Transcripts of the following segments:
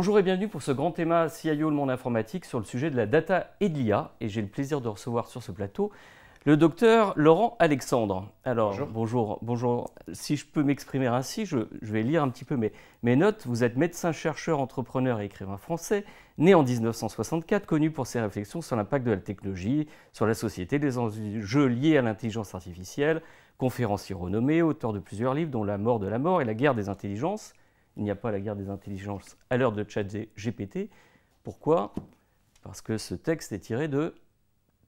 Bonjour et bienvenue pour ce grand thème CIO le monde informatique sur le sujet de la data et de l'IA. Et j'ai le plaisir de recevoir sur ce plateau le docteur Laurent Alexandre. Alors, bonjour. Si je peux m'exprimer ainsi, je vais lire un petit peu mes notes. Vous êtes médecin, chercheur, entrepreneur et écrivain français, né en 1964, connu pour ses réflexions sur l'impact de la technologie, sur la société, des enjeux liés à l'intelligence artificielle, conférencier renommé, auteur de plusieurs livres dont La mort de la mort et La guerre des intelligences. Il n'y a pas la guerre des intelligences à l'heure de ChatGPT. Pourquoi? Parce que ce texte est tiré de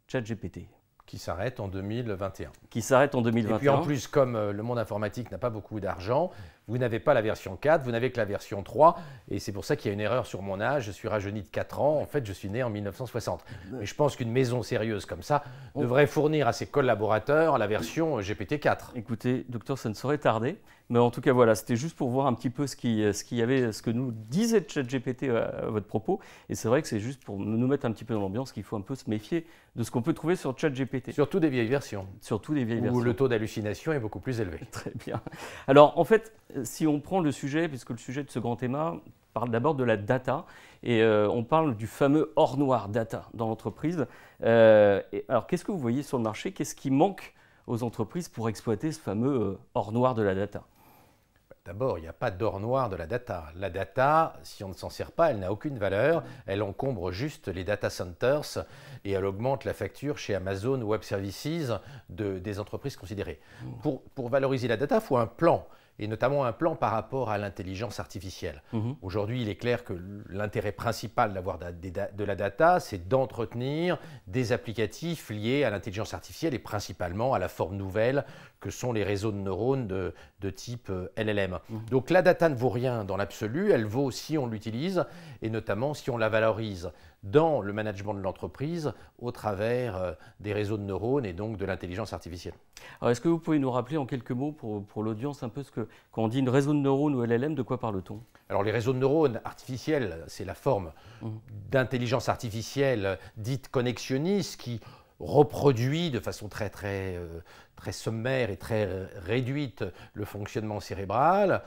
ChatGPT. Qui s'arrête en 2021. Qui s'arrête en 2021. Et puis en plus, comme le monde informatique n'a pas beaucoup d'argent, vous n'avez pas la version 4, vous n'avez que la version 3. Et c'est pour ça qu'il y a une erreur sur mon âge. Je suis rajeuni de 4 ans. En fait, je suis né en 1960. Mais je pense qu'une maison sérieuse comme ça devrait fournir à ses collaborateurs la version GPT-4. Écoutez, docteur, ça ne saurait tarder. Mais en tout cas, voilà, c'était juste pour voir un petit peu ce que nous disait ChatGPT à votre propos. Et c'est vrai que c'est juste pour nous mettre un petit peu dans l'ambiance qu'il faut un peu se méfier de ce qu'on peut trouver sur ChatGPT. Surtout des vieilles versions. Surtout des vieilles versions. Où le taux d'hallucination est beaucoup plus élevé. Très bien. Alors, en fait, si on prend le sujet, puisque le sujet de ce grand thème parle d'abord de la data, et on parle du fameux or noir data dans l'entreprise. Alors, qu'est-ce que vous voyez sur le marché? Qu'est-ce qui manque aux entreprises pour exploiter ce fameux or noir de la data? D'abord, il n'y a pas d'or noir de la data. La data, si on ne s'en sert pas, elle n'a aucune valeur. Elle encombre juste les data centers et elle augmente la facture chez Amazon Web Services des entreprises considérées. Pour valoriser la data, il faut un plan. Et notamment un plan par rapport à l'intelligence artificielle. Aujourd'hui, il est clair que l'intérêt principal d'avoir de la data, c'est d'entretenir des applicatifs liés à l'intelligence artificielle et principalement à la forme nouvelle que sont les réseaux de neurones de type LLM. Donc la data ne vaut rien dans l'absolu, elle vaut si on l'utilise et notamment si on la valorise dans le management de l'entreprise au travers des réseaux de neurones et donc de l'intelligence artificielle. Alors, est-ce que vous pouvez nous rappeler en quelques mots pour l'audience un peu quand on dit une réseau de neurones ou LLM, de quoi parle-t-on? Alors, les réseaux de neurones artificiels, c'est la forme d'intelligence artificielle dite connexionniste qui reproduit de façon très sommaire et très réduite le fonctionnement cérébral,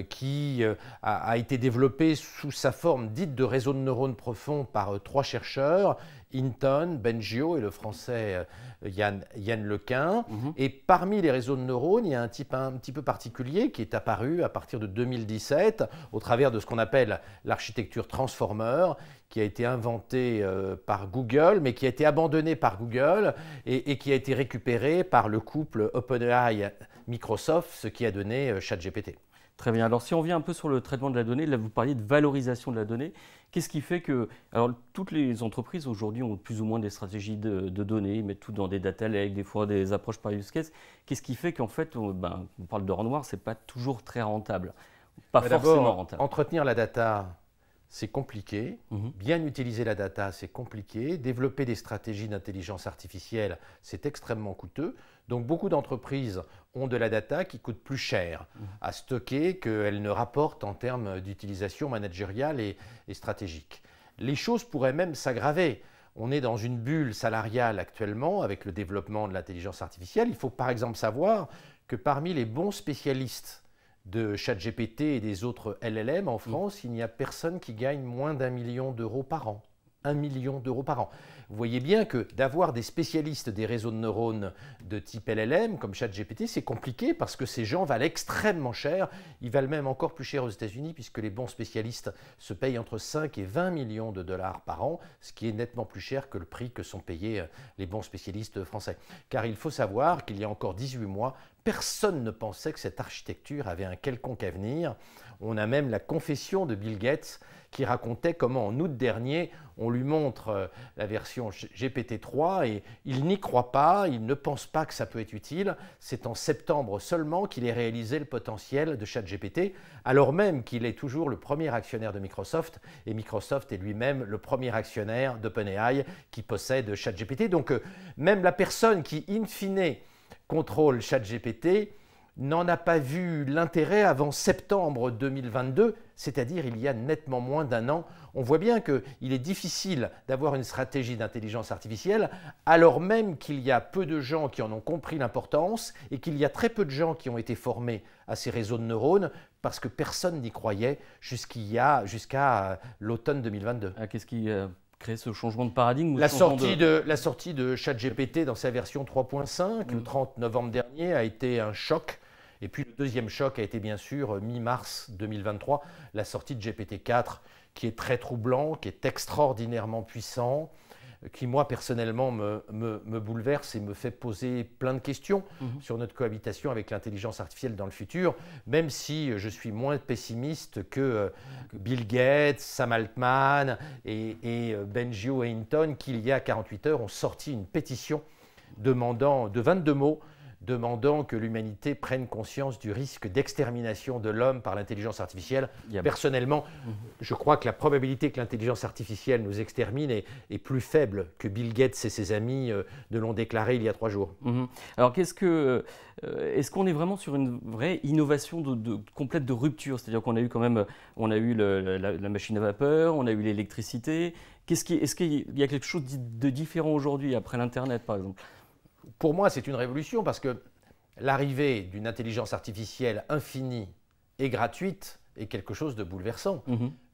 qui a été développé sous sa forme dite de réseau de neurones profonds par 3 chercheurs, Hinton, Bengio et le français Yann Lequin. Et parmi les réseaux de neurones, il y a un type un petit peu particulier qui est apparu à partir de 2017 au travers de ce qu'on appelle l'architecture transformer, qui a été inventée par Google, mais qui a été abandonnée par Google et qui a été récupérée par le couple OpenAI-Microsoft, ce qui a donné ChatGPT. Très bien. Alors, si on vient un peu sur le traitement de la donnée, là, vous parliez de valorisation de la donnée. Qu'est-ce qui fait que… Alors, toutes les entreprises aujourd'hui ont plus ou moins des stratégies de données, ils mettent tout dans des data lakes, des fois des approches par use case. Qu'est-ce qui fait qu'en fait, on parle d'or noir, ce n'est pas toujours très rentable, pas forcément rentable. Entretenir la data, c'est compliqué. Bien utiliser la data, c'est compliqué. Développer des stratégies d'intelligence artificielle, c'est extrêmement coûteux. Donc beaucoup d'entreprises ont de la data qui coûte plus cher à stocker qu'elle ne rapporte en termes d'utilisation managériale et stratégique. Les choses pourraient même s'aggraver. On est dans une bulle salariale actuellement avec le développement de l'intelligence artificielle. Il faut par exemple savoir que parmi les bons spécialistes de ChatGPT et des autres LLM en France, il n'y a personne qui gagne moins d'1 million d'euros par an. 1 million d'euros par an. Vous voyez bien que d'avoir des spécialistes des réseaux de neurones de type LLM comme ChatGPT, c'est compliqué parce que ces gens valent extrêmement cher. Ils valent même encore plus cher aux États-Unis puisque les bons spécialistes se payent entre 5 et 20 millions de dollars par an, ce qui est nettement plus cher que le prix que sont payés les bons spécialistes français. Car il faut savoir qu'il y a encore 18 mois, personne ne pensait que cette architecture avait un quelconque avenir. On a même la confession de Bill Gates qui racontait comment en août dernier, on lui montre la version GPT-3 et il n'y croit pas, il ne pense pas que ça peut être utile. C'est en septembre seulement qu'il ait réalisé le potentiel de ChatGPT, alors même qu'il est toujours le premier actionnaire de Microsoft et Microsoft est lui-même le premier actionnaire d'OpenAI qui possède ChatGPT. Donc même la personne qui, in fine, contrôle ChatGPT n'en a pas vu l'intérêt avant septembre 2022, c'est-à-dire il y a nettement moins d'1 an. on voit bien qu'il est difficile d'avoir une stratégie d'intelligence artificielle alors même qu'il y a peu de gens qui en ont compris l'importance et qu'il y a très peu de gens qui ont été formés à ces réseaux de neurones parce que personne n'y croyait jusqu'à l'automne 2022. Qu'est-ce qui crée ce changement de paradigme? La sortie de ChatGPT dans sa version 3.5 le 30 novembre dernier a été un choc. Et puis le deuxième choc a été bien sûr mi-mars 2023, la sortie de GPT-4 qui est très troublant, qui est extraordinairement puissant, qui moi personnellement me bouleverse et me fait poser plein de questions sur notre cohabitation avec l'intelligence artificielle dans le futur, même si je suis moins pessimiste que Bill Gates, Sam Altman et Benjio et Hinton qui il y a 48 heures ont sorti une pétition de 22 mots demandant que l'humanité prenne conscience du risque d'extermination de l'homme par l'intelligence artificielle. Personnellement, je crois que la probabilité que l'intelligence artificielle nous extermine est plus faible que Bill Gates et ses amis ne l'ont déclaré il y a 3 jours. Alors, est-ce qu'on est vraiment sur une vraie innovation complète de rupture? C'est-à-dire qu'on a eu quand même, la machine à vapeur, on a eu l'électricité. Est-ce qu'il y a quelque chose de différent aujourd'hui après l'Internet, par exemple? Pour moi, c'est une révolution parce que l'arrivée d'une intelligence artificielle infinie et gratuite est quelque chose de bouleversant.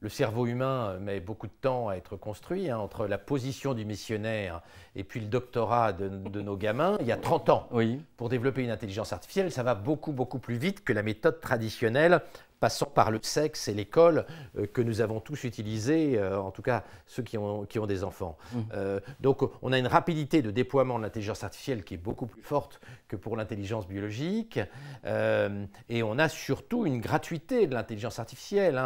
Le cerveau humain met beaucoup de temps à être construit, entre la position du missionnaire et puis le doctorat de nos gamins. Il y a 30 ans, pour développer une intelligence artificielle, ça va beaucoup plus vite que la méthode traditionnelle, passant par le sexe et l'école que nous avons tous utilisés, en tout cas ceux qui ont des enfants. Donc on a une rapidité de déploiement de l'intelligence artificielle qui est beaucoup plus forte que pour l'intelligence biologique, et on a surtout une gratuité de l'intelligence artificielle.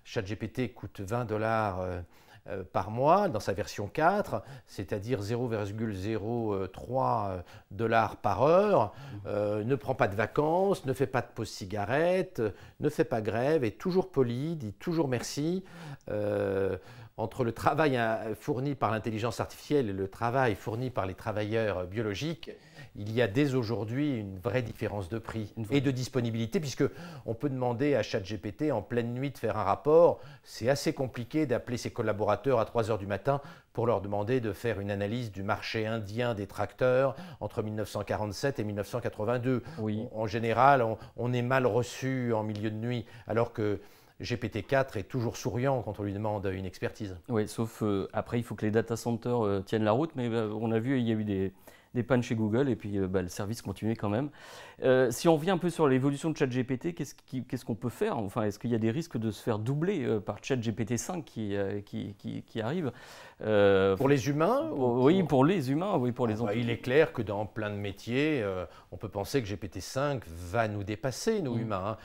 ChatGPT coûte $20 par mois dans sa version 4, c'est-à-dire 0,03 $ par heure, ne prend pas de vacances, ne fait pas de pause cigarette, ne fait pas grève, est toujours poli, dit toujours merci. Entre le travail fourni par l'intelligence artificielle et le travail fourni par les travailleurs biologiques, il y a dès aujourd'hui une vraie différence de prix et de disponibilité, puisqu'on peut demander à ChatGPT en pleine nuit de faire un rapport. C'est assez compliqué d'appeler ses collaborateurs à 3 heures du matin pour leur demander de faire une analyse du marché indien des tracteurs entre 1947 et 1982. En général, on est mal reçu en milieu de nuit, alors que GPT-4 est toujours souriant quand on lui demande une expertise. Oui, sauf après, il faut que les data centers tiennent la route, mais on a vu, il y a eu des pannes chez Google et puis le service continuait quand même. Si on revient un peu sur l'évolution de ChatGPT, qu'est-ce qu'on peut faire? Enfin, est-ce qu'il y a des risques de se faire doubler par ChatGPT 5 qui arrive pour les humains? Oui, pour les humains, oui, pour les entreprises. Il est clair que dans plein de métiers, on peut penser que GPT-5 va nous dépasser, nous humains.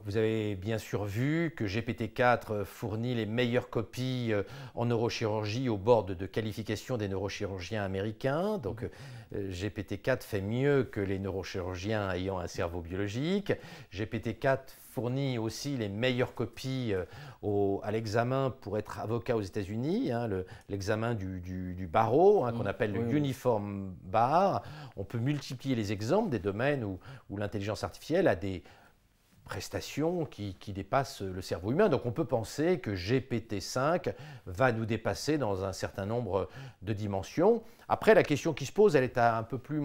Vous avez bien sûr vu que GPT-4 fournit les meilleures copies en neurochirurgie au board de qualification des neurochirurgiens américains. Donc GPT-4 fait mieux que les neurochirurgiens ayant un cerveau biologique. GPT-4 fournit aussi les meilleures copies à l'examen pour être avocat aux États-Unis, l'examen du barreau, qu'on appelle le Uniform Bar. On peut multiplier les exemples des domaines où l'intelligence artificielle a des prestations qui dépassent le cerveau humain. Donc on peut penser que GPT-5 va nous dépasser dans un certain nombre de dimensions. Après, la question qui se pose, elle est à un peu plus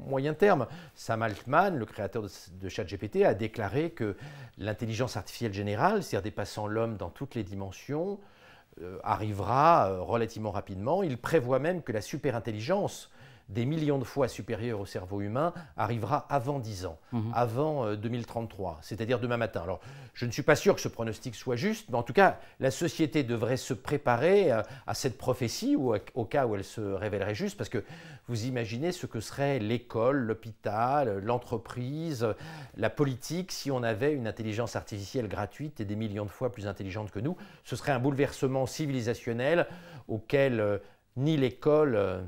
moyen terme. Sam Altman, le créateur de ChatGPT, a déclaré que l'intelligence artificielle générale, c'est-à-dire dépassant l'homme dans toutes les dimensions, arrivera relativement rapidement. Il prévoit même que la superintelligence, des millions de fois supérieure au cerveau humain, arrivera avant 10 ans, avant 2033, c'est-à-dire demain matin. Alors, je ne suis pas sûr que ce pronostic soit juste, mais en tout cas, la société devrait se préparer à cette prophétie, ou au cas où elle se révélerait juste, parce que vous imaginez ce que serait l'école, l'hôpital, l'entreprise, la politique, si on avait une intelligence artificielle gratuite et des millions de fois plus intelligente que nous. Ce serait un bouleversement civilisationnel auquel ni l'école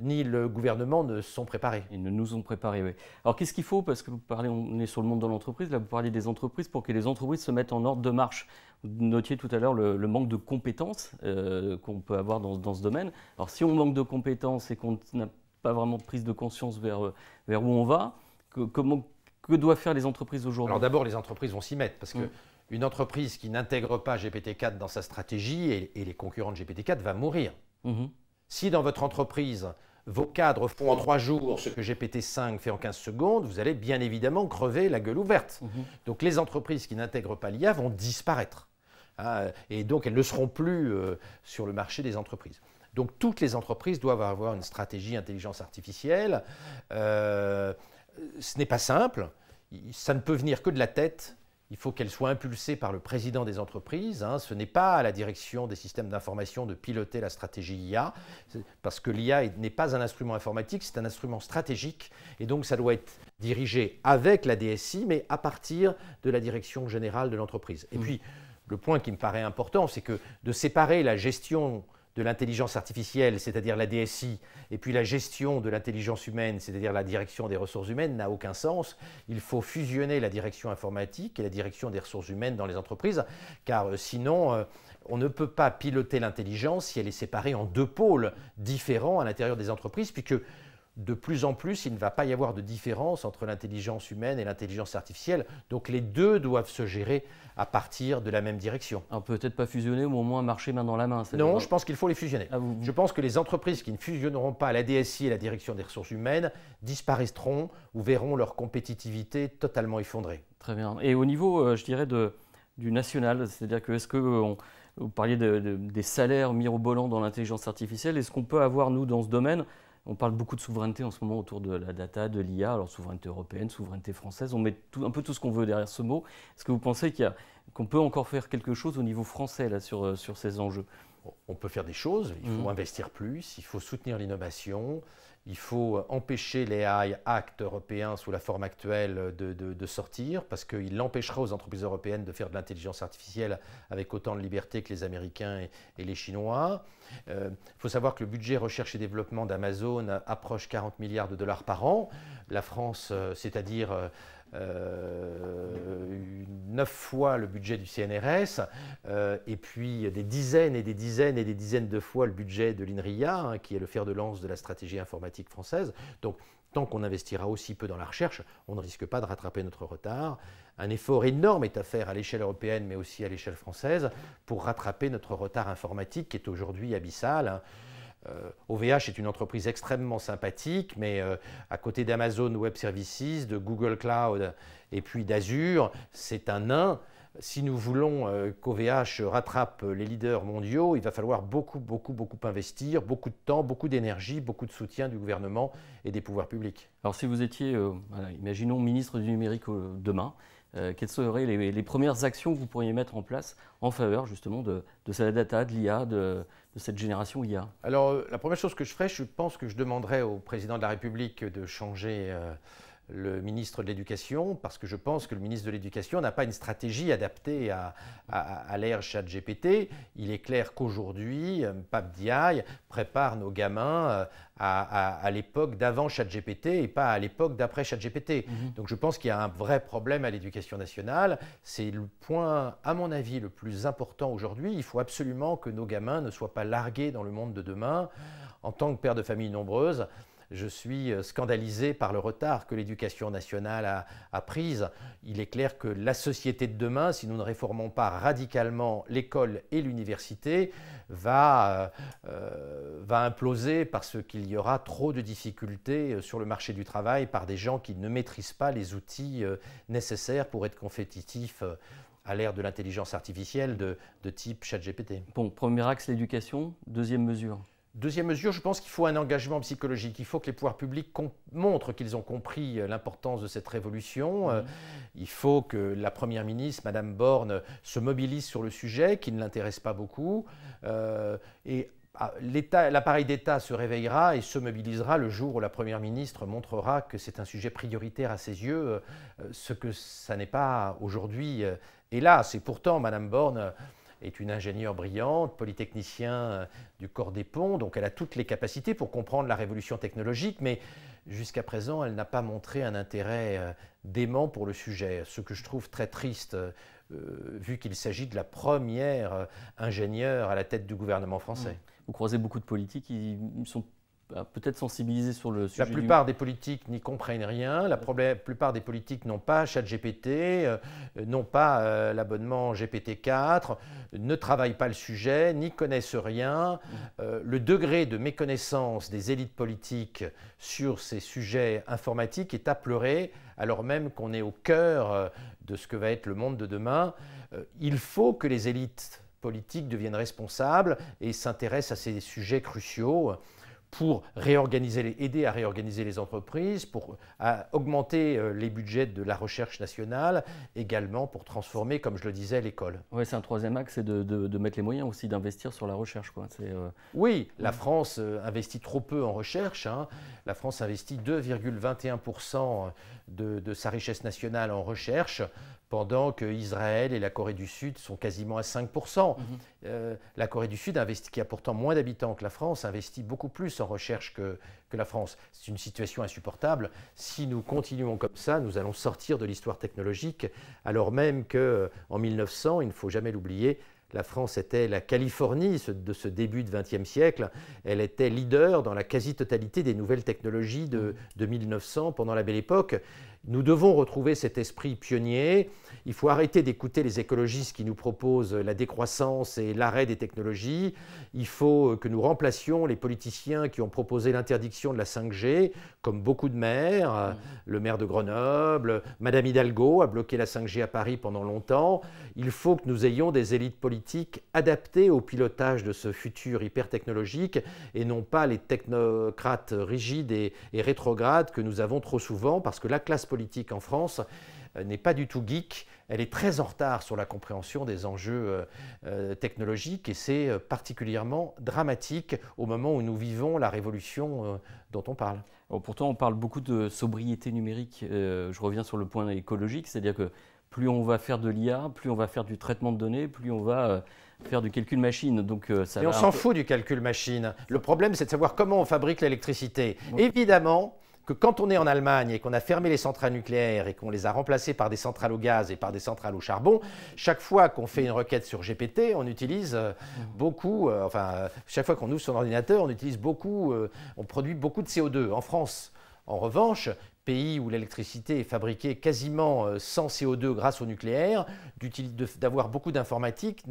ni le gouvernement ne sont préparés. Ils ne nous ont préparés, oui. Alors qu'est-ce qu'il faut? Parce que on est sur le monde de l'entreprise, là vous parliez des entreprises, pour que les entreprises se mettent en ordre de marche. Vous notiez tout à l'heure le manque de compétences qu'on peut avoir dans ce domaine. Alors si on manque de compétences et qu'on n'a pas vraiment de prise de conscience vers où on va, que doivent faire les entreprises aujourd'hui? Alors d'abord, les entreprises vont s'y mettre, parce que une entreprise qui n'intègre pas GPT-4 dans sa stratégie et les concurrents de GPT-4 va mourir. Si dans votre entreprise, vos cadres font en 3 jours ce que GPT-5 fait en 15 secondes, vous allez bien évidemment crever la gueule ouverte. Donc les entreprises qui n'intègrent pas l'IA vont disparaître. Et donc elles ne seront plus sur le marché des entreprises. Donc toutes les entreprises doivent avoir une stratégie intelligence artificielle. Ce n'est pas simple, ça ne peut venir que de la tête. Il faut qu'elle soit impulsée par le président des entreprises. Ce n'est pas à la direction des systèmes d'information de piloter la stratégie IA, parce que l'IA n'est pas un instrument informatique, c'est un instrument stratégique. Et donc ça doit être dirigé avec la DSI, mais à partir de la direction générale de l'entreprise. Et puis, le point qui me paraît important, c'est que de séparer la gestion de l'intelligence artificielle, c'est-à-dire la DSI, et puis la gestion de l'intelligence humaine, c'est-à-dire la direction des ressources humaines, n'a aucun sens. Il faut fusionner la direction informatique et la direction des ressources humaines dans les entreprises, car sinon, on ne peut pas piloter l'intelligence si elle est séparée en 2 pôles différents à l'intérieur des entreprises, puisque de plus en plus, il ne va pas y avoir de différence entre l'intelligence humaine et l'intelligence artificielle. Donc les deux doivent se gérer à partir de la même direction. Alors peut-être pas fusionner, mais au moins marcher main dans la main. Non, je pense qu'il faut les fusionner. Je pense que les entreprises qui ne fusionneront pas la DSI et la direction des ressources humaines disparaîtront ou verront leur compétitivité totalement effondrée. Très bien. Et au niveau, je dirais, du national, c'est-à-dire que est-ce que vous parliez des salaires mirobolants dans l'intelligence artificielle, est-ce qu'on peut avoir, nous, dans ce domaine, on parle beaucoup de souveraineté en ce moment autour de la data, de l'IA, alors souveraineté européenne, souveraineté française, on met un peu tout ce qu'on veut derrière ce mot. Est-ce que vous pensez qu'on peut encore faire quelque chose au niveau français là, sur ces enjeux? On peut faire des choses, il faut investir plus, il faut soutenir l'innovation, il faut empêcher les AI Act européens sous la forme actuelle de sortir, parce qu'il empêchera aux entreprises européennes de faire de l'intelligence artificielle avec autant de liberté que les Américains et les Chinois. Il faut savoir que le budget recherche et développement d'Amazon approche 40 milliards de dollars par an. La France, c'est-à-dire 9 fois le budget du CNRS, et puis des dizaines et des dizaines et des dizaines de fois le budget de l'INRIA, qui est le fer de lance de la stratégie informatique française. Donc, tant qu'on investira aussi peu dans la recherche, on ne risque pas de rattraper notre retard. Un effort énorme est à faire à l'échelle européenne, mais aussi à l'échelle française, pour rattraper notre retard informatique qui est aujourd'hui abyssal. OVH est une entreprise extrêmement sympathique, mais à côté d'Amazon Web Services, de Google Cloud et puis d'Azure, c'est un nain. Si nous voulons qu'OVH rattrape les leaders mondiaux, il va falloir beaucoup investir, beaucoup de temps, beaucoup d'énergie, beaucoup de soutien du gouvernement et des pouvoirs publics. Alors si vous étiez, imaginons, ministre du numérique demain, quelles seraient les premières actions que vous pourriez mettre en place en faveur justement de cette data, de l'IA, de cette génération IA? Alors la première chose que je ferais, je pense que je demanderais au président de la République de changer le ministre de l'Éducation, parce que je pense que le ministre de l'Éducation n'a pas une stratégie adaptée à l'ère ChatGPT. Il est clair qu'aujourd'hui, Pape Diaye prépare nos gamins à l'époque d'avant ChatGPT et pas à l'époque d'après ChatGPT. Donc je pense qu'il y a un vrai problème à l'éducation nationale. C'est le point, à mon avis, le plus important aujourd'hui. Il faut absolument que nos gamins ne soient pas largués dans le monde de demain. En tant que père de famille nombreuse, je suis scandalisé par le retard que l'éducation nationale a pris. Il est clair que la société de demain, si nous ne réformons pas radicalement l'école et l'université, va imploser parce qu'il y aura trop de difficultés sur le marché du travail par des gens qui ne maîtrisent pas les outils nécessaires pour être compétitifs à l'ère de l'intelligence artificielle de type ChatGPT. Bon, premier axe, l'éducation. Deuxième mesure. Deuxième mesure, je pense qu'il faut un engagement psychologique. Il faut que les pouvoirs publics montrent qu'ils ont compris l'importance de cette révolution. Il faut que la Première ministre, Madame Borne, se mobilise sur le sujet, qui ne l'intéresse pas beaucoup. Et l'appareil d'État se réveillera et se mobilisera le jour où la Première ministre montrera que c'est un sujet prioritaire à ses yeux, ce que ça n'est pas aujourd'hui. Hélas, et pourtant, Madame Borne est une ingénieure brillante, polytechnicien du corps des ponts, donc elle a toutes les capacités pour comprendre la révolution technologique, mais jusqu'à présent, elle n'a pas montré un intérêt dément pour le sujet, ce que je trouve très triste, vu qu'il s'agit de la première ingénieure à la tête du gouvernement français. Vous croisez beaucoup de politiques qui sont peut-être sensibiliser sur le sujet. La plupart des politiques n'y comprennent rien. La plupart des politiques n'ont pas ChatGPT, n'ont pas l'abonnement GPT-4, ne travaillent pas le sujet, n'y connaissent rien. Le degré de méconnaissance des élites politiques sur ces sujets informatiques est à pleurer, alors même qu'on est au cœur de ce que va être le monde de demain. Il faut que les élites politiques deviennent responsables et s'intéressent à ces sujets cruciaux pour aider à réorganiser les entreprises, pour augmenter les budgets de la recherche nationale, également pour transformer, comme je le disais, l'école. Oui, c'est un troisième axe, c'est de mettre les moyens aussi d'investir sur la recherche, quoi. Oui, la France investit trop peu en recherche. La France investit 2,21% de sa richesse nationale en recherche, pendant que Israël et la Corée du Sud sont quasiment à 5%. La Corée du Sud, qui a pourtant moins d'habitants que la France, investit beaucoup plus en recherche que la France. C'est une situation insupportable. Si nous continuons comme ça, nous allons sortir de l'histoire technologique, alors même qu'en 1900, il ne faut jamais l'oublier, la France était la Californie de ce début de XXe siècle. Elle était leader dans la quasi-totalité des nouvelles technologies de 1900, pendant la Belle Époque. Nous devons retrouver cet esprit pionnier. Il faut arrêter d'écouter les écologistes qui nous proposent la décroissance et l'arrêt des technologies. Il faut que nous remplacions les politiciens qui ont proposé l'interdiction de la 5G, comme beaucoup de maires, le maire de Grenoble, Madame Hidalgo a bloqué la 5G à Paris pendant longtemps. Il faut que nous ayons des élites politiques adaptées au pilotage de ce futur hyper-technologique et non pas les technocrates rigides et rétrogrades que nous avons trop souvent, parce que la classe politique en France n'est pas du tout geek, elle est très en retard sur la compréhension des enjeux technologiques et c'est particulièrement dramatique au moment où nous vivons la révolution dont on parle. Pourtant, on parle beaucoup de sobriété numérique. Je reviens sur le point écologique, c'est-à-dire que plus on va faire de l'IA, plus on va faire du traitement de données, plus on va faire du calcul machine. Donc, et on s'en fout du calcul machine. Le problème, c'est de savoir comment on fabrique l'électricité. Évidemment que quand on est en Allemagne et qu'on a fermé les centrales nucléaires et qu'on les a remplacées par des centrales au gaz et par des centrales au charbon, chaque fois qu'on fait une requête sur GPT, on utilise beaucoup, chaque fois qu'on ouvre son ordinateur, on utilise beaucoup, on produit beaucoup de CO2. En France, en revanche, pays où l'électricité est fabriquée quasiment sans CO2 grâce au nucléaire, d'avoir beaucoup d'informatique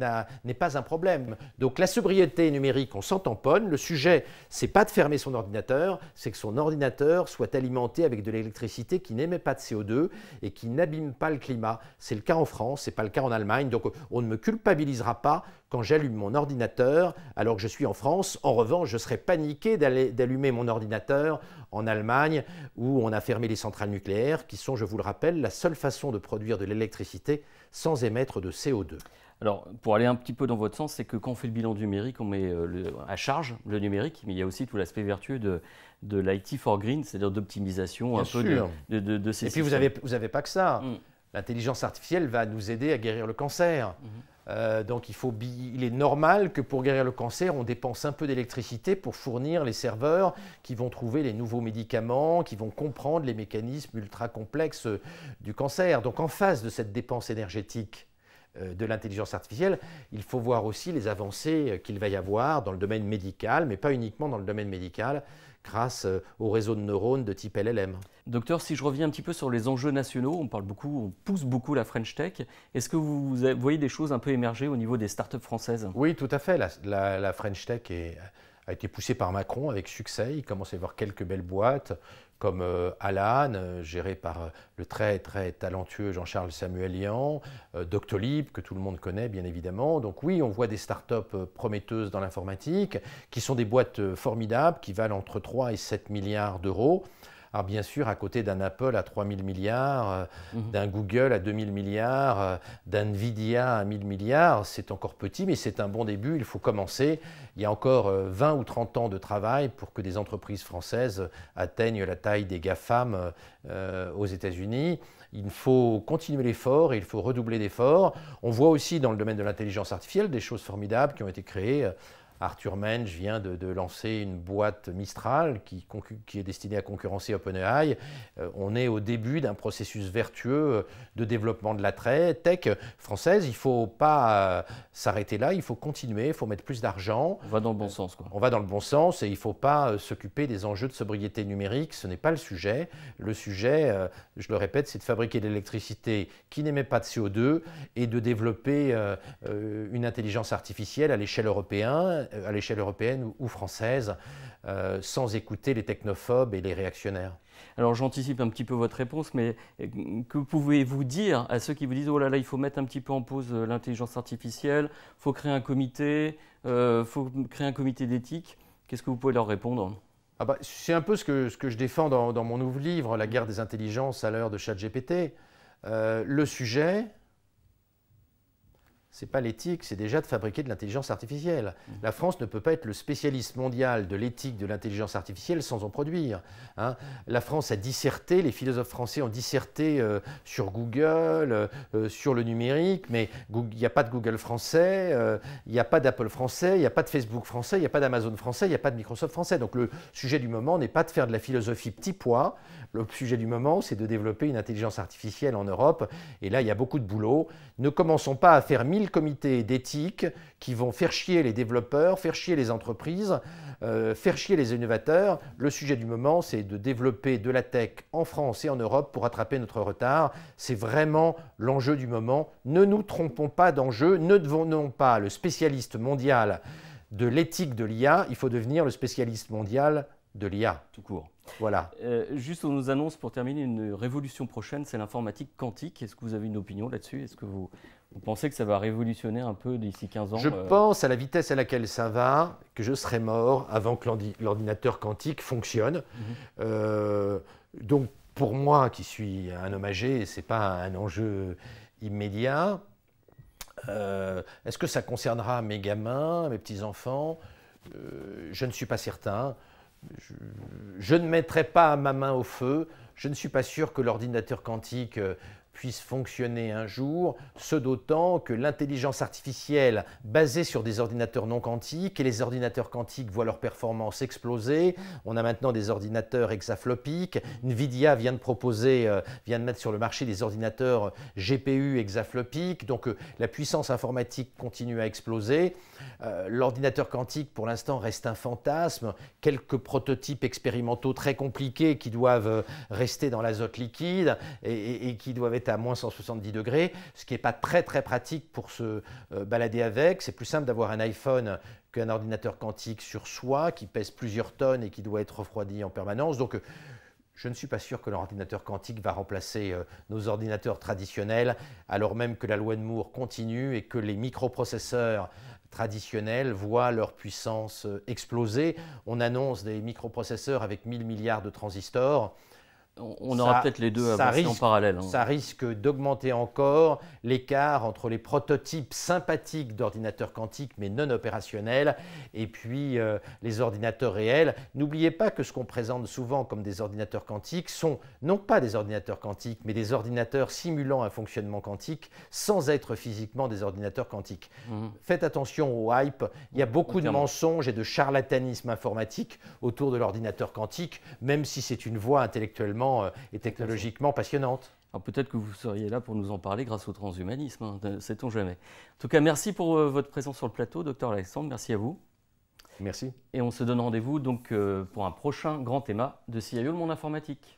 n'est pas un problème. Donc la sobriété numérique, on s'en tamponne. Le sujet, c'est pas de fermer son ordinateur, c'est que son ordinateur soit alimenté avec de l'électricité qui n'émet pas de CO2 et qui n'abîme pas le climat. C'est le cas en France, c'est pas le cas en Allemagne. Donc on ne me culpabilisera pas quand j'allume mon ordinateur alors que je suis en France. En revanche, je serais paniqué d'allumer mon ordinateur en Allemagne où on a fermé les centrales nucléaires qui sont, je vous le rappelle, la seule façon de produire de l'électricité sans émettre de CO2. Alors, pour aller un petit peu dans votre sens, c'est que quand on fait le bilan du numérique, on met à charge le numérique, mais il y a aussi tout l'aspect vertueux de l'IT for Green, c'est-à-dire d'optimisation un peu de ces systèmes. Et puis, vous n'avez pas que ça. L'intelligence artificielle va nous aider à guérir le cancer. Donc il est normal que pour guérir le cancer, on dépense un peu d'électricité pour fournir les serveurs qui vont trouver les nouveaux médicaments, qui vont comprendre les mécanismes ultra complexes du cancer. Donc en face de cette dépense énergétique de l'intelligence artificielle, il faut voir aussi les avancées qu'il va y avoir dans le domaine médical, mais pas uniquement dans le domaine médical, grâce au réseau de neurones de type LLM. Docteur, si je reviens un petit peu sur les enjeux nationaux, on pousse beaucoup la French Tech. Est-ce que vous voyez des choses un peu émerger au niveau des startups françaises? Oui, tout à fait. La French Tech a été poussée par Macron avec succès. Il commence à y avoir quelques belles boîtes comme Alan, géré par le très très talentueux Jean-Charles Samuelian, Doctolib, que tout le monde connaît bien évidemment. Donc oui, on voit des startups prometteuses dans l'informatique, qui sont des boîtes formidables, qui valent entre 3 et 7 milliards d'euros. Alors bien sûr, à côté d'un Apple à 3 000 milliards, d'un Google à 2 000 milliards, d'un Nvidia à 1 000 milliards, c'est encore petit, mais c'est un bon début, il faut commencer. Il y a encore 20 ou 30 ans de travail pour que des entreprises françaises atteignent la taille des GAFAM aux États-Unis. Il faut continuer l'effort et il faut redoubler d'efforts. On voit aussi dans le domaine de l'intelligence artificielle des choses formidables qui ont été créées Arthur Mensch vient de lancer une boîte Mistral qui est destinée à concurrencer OpenAI. On est au début d'un processus vertueux de développement de la tech française. Il ne faut pas s'arrêter là, il faut continuer, il faut mettre plus d'argent. On va dans le bon sens, quoi. On va dans le bon sens et il ne faut pas s'occuper des enjeux de sobriété numérique. Ce n'est pas le sujet. Le sujet, je le répète, c'est de fabriquer de l'électricité qui n'émet pas de CO2 et de développer une intelligence artificielle à l'échelle européenne ou française, sans écouter les technophobes et les réactionnaires. Alors j'anticipe un petit peu votre réponse, mais que pouvez-vous dire à ceux qui vous disent « Oh là là, il faut mettre un petit peu en pause l'intelligence artificielle, il faut créer un comité, d'éthique ». Qu'est-ce que vous pouvez leur répondre? C'est un peu ce que je défends dans mon nouveau livre, La guerre des intelligences à l'heure de ChatGPT. Le sujet, ce n'est pas l'éthique, c'est déjà de fabriquer de l'intelligence artificielle. La France ne peut pas être le spécialiste mondial de l'éthique de l'intelligence artificielle sans en produire. Hein. La France a disserté, les philosophes français ont disserté sur Google, sur le numérique, mais il n'y a pas de Google français, il n'y a pas d'Apple français, il n'y a pas de Facebook français, il n'y a pas d'Amazon français, il n'y a pas de Microsoft français. Donc le sujet du moment n'est pas de faire de la philosophie petit pois. Le sujet du moment, c'est de développer une intelligence artificielle en Europe. Et là, il y a beaucoup de boulot. Ne commençons pas à faire 1000 comités d'éthique qui vont faire chier les développeurs, faire chier les entreprises, faire chier les innovateurs. Le sujet du moment, c'est de développer de la tech en France et en Europe pour rattraper notre retard. C'est vraiment l'enjeu du moment. Ne nous trompons pas d'enjeu. Ne devenons pas le spécialiste mondial de l'éthique de l'IA. Il faut devenir le spécialiste mondial de l'IA. Tout court. Voilà. Juste, on nous annonce pour terminer une révolution prochaine, c'est l'informatique quantique. Est-ce que vous avez une opinion là-dessus? Est-ce que vous pensez que ça va révolutionner un peu d'ici 15 ans? Je pense, à la vitesse à laquelle ça va, que je serai mort avant que l'ordinateur quantique fonctionne. Donc, pour moi, qui suis un homme âgé, ce n'est pas un enjeu immédiat. Est-ce que ça concernera mes gamins, mes petits-enfants? Je ne suis pas certain. Je ne mettrai pas ma main au feu. Je ne suis pas sûr que l'ordinateur quantique puisse fonctionner un jour, ce d'autant que l'intelligence artificielle basée sur des ordinateurs non quantiques et les ordinateurs quantiques voient leur performance exploser. On a maintenant des ordinateurs hexaflopiques. Nvidia vient de mettre sur le marché des ordinateurs GPU hexaflopiques. Donc la puissance informatique continue à exploser. L'ordinateur quantique, pour l'instant, reste un fantasme. Quelques prototypes expérimentaux très compliqués qui doivent rester dans l'azote liquide et qui doivent être à moins 170 degrés, ce qui n'est pas très pratique pour se balader avec. C'est plus simple d'avoir un iPhone qu'un ordinateur quantique sur soi qui pèse plusieurs tonnes et qui doit être refroidi en permanence. Donc je ne suis pas sûr que l'ordinateur quantique va remplacer nos ordinateurs traditionnels, alors même que la loi de Moore continue et que les microprocesseurs traditionnels voient leur puissance exploser. On annonce des microprocesseurs avec 1000 milliards de transistors. On aura peut-être les deux en parallèle. Ça risque d'augmenter encore l'écart entre les prototypes sympathiques d'ordinateurs quantiques mais non opérationnels et puis les ordinateurs réels. N'oubliez pas que ce qu'on présente souvent comme des ordinateurs quantiques sont non pas des ordinateurs quantiques mais des ordinateurs simulant un fonctionnement quantique sans être physiquement des ordinateurs quantiques. Faites attention au hype. Il y a beaucoup de mensonges et de charlatanisme informatique autour de l'ordinateur quantique, même si c'est une voie intellectuellement et technologiquement passionnante. Alors peut-être que vous seriez là pour nous en parler grâce au transhumanisme, hein, sait-on jamais. En tout cas, merci pour votre présence sur le plateau, Dr Alexandre, merci à vous. Merci. Et on se donne rendez-vous donc pour un prochain grand thème de CIO, le monde informatique.